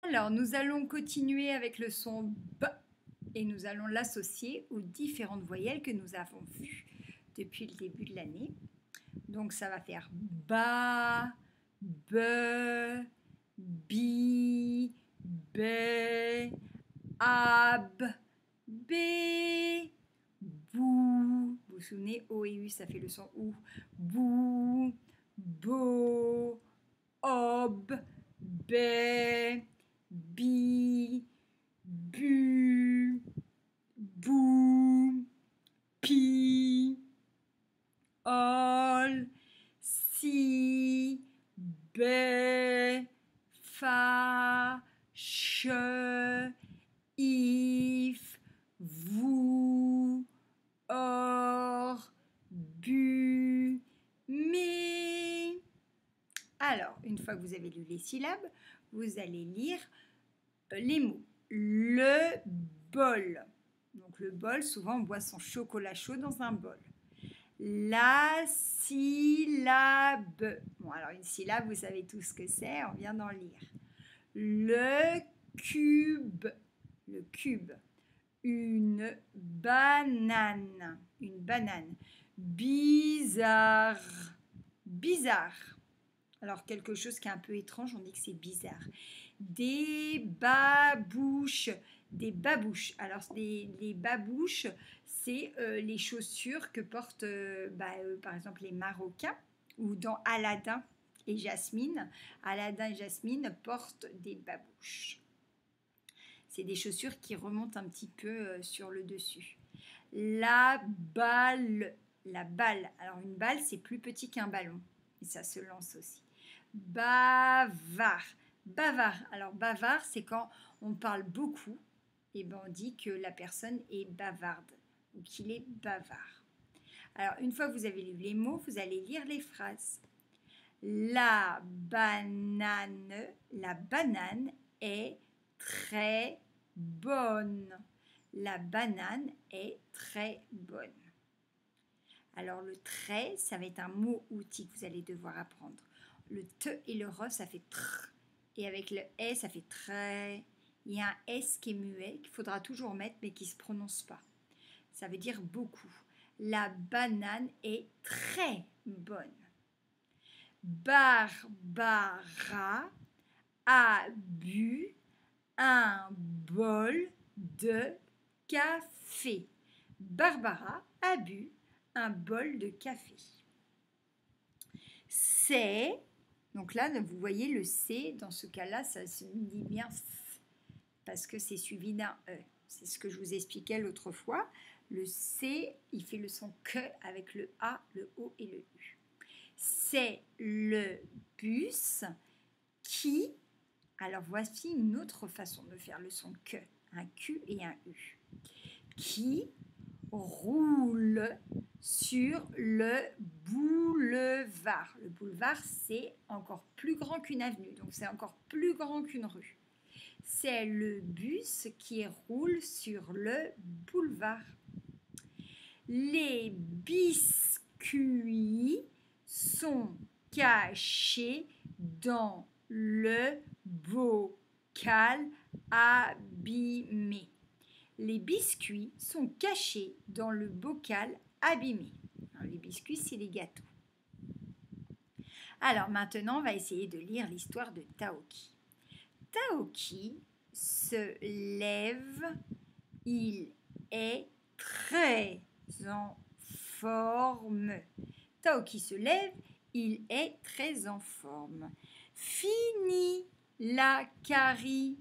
Alors, nous allons continuer avec le son B et nous allons l'associer aux différentes voyelles que nous avons vues depuis le début de l'année. Donc, ça va faire ba, be, bi, bé, ab, bé, bou. Vous vous souvenez, O et U, ça fait le son OU. Bou, bo, ob, bé, bi, bu, bou, pi, ol, si, bé, fa, che, if, vous, or, bu, mi. Alors, une fois que vous avez lu les syllabes, vous allez lire les mots. Le bol. Donc le bol, souvent on boit son chocolat chaud dans un bol. La syllabe. Bon, alors une syllabe, vous savez tout ce que c'est, on vient d'en lire. Le cube. Le cube. Une banane. Une banane. Bizarre. Bizarre. Alors quelque chose qui est un peu étrange, on dit que c'est bizarre. Des babouches. Des babouches. Alors les babouches, c'est les chaussures que portent par exemple les Marocains ou dans Aladdin et Jasmine. Aladdin et Jasmine portent des babouches. C'est des chaussures qui remontent un petit peu sur le dessus. La balle. La balle. Alors une balle, c'est plus petit qu'un ballon. Et ça se lance aussi. Bavard. Bavard. Alors bavard, c'est quand on parle beaucoup, et ben on dit que la personne est bavarde ou qu'il est bavard. Alors une fois que vous avez lu les mots, vous allez lire les phrases. La banane est très bonne. La banane est très bonne. Alors le trait, ça va être un mot-outil que vous allez devoir apprendre. Le te et le re, ça fait tr. Et avec le e, ça fait très. Il y a un s qui est muet, qu'il faudra toujours mettre, mais qui ne se prononce pas. Ça veut dire beaucoup. La banane est très bonne. Barbara a bu un bol de café. Barbara a bu un bol de café. C'est, donc là, vous voyez le C, dans ce cas-là, ça se dit bien F, parce que c'est suivi d'un E. C'est ce que je vous expliquais l'autre fois. Le C, il fait le son que avec le A, le O et le U. C'est le bus qui, alors voici une autre façon de faire le son que, un Q et un U, qui roule sur le boulevard. Le boulevard, c'est encore plus grand qu'une avenue, donc c'est encore plus grand qu'une rue. C'est le bus qui roule sur le boulevard. Les biscuits sont cachés dans le bocal abîmé. Les biscuits sont cachés dans le bocal abîmé. Alors, les biscuits, c'est les gâteaux. Alors maintenant, on va essayer de lire l'histoire de Taoki. Taoki se lève, il est très en forme. Taoki se lève, il est très en forme. Fini la carie.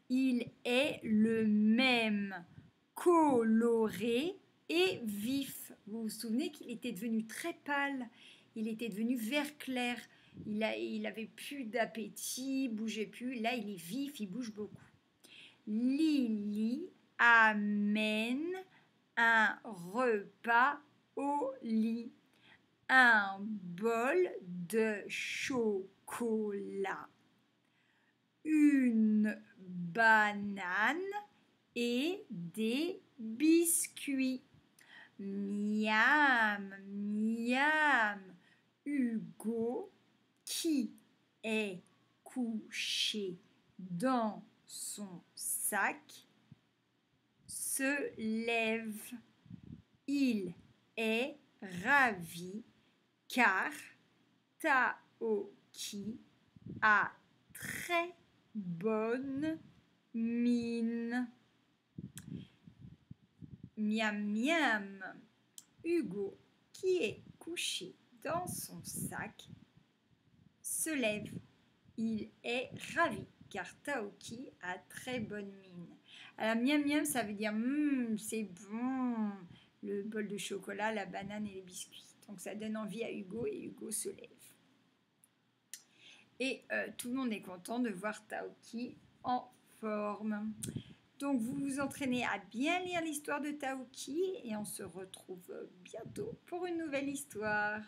Il est le même, coloré et vif. Vous vous souvenez qu'il était devenu très pâle, il était devenu vert clair, il avait plus d'appétit, il bougeait plus. Là, il est vif, il bouge beaucoup. Lily amène un repas au lit, un bol de chocolat, une banane et des biscuits. Miam, miam. Hugo, qui est couché dans son sac, se lève. Il est ravi car Taoki a très bonne mine. Miam miam. Hugo, qui est couché dans son sac, se lève. Il est ravi car Taoki a très bonne mine. Alors miam miam, ça veut dire c'est bon, le bol de chocolat, la banane et les biscuits. Donc ça donne envie à Hugo et Hugo se lève. Et tout le monde est content de voir Taoki en forme. Donc vous vous entraînez à bien lire l'histoire de Taoki et on se retrouve bientôt pour une nouvelle histoire.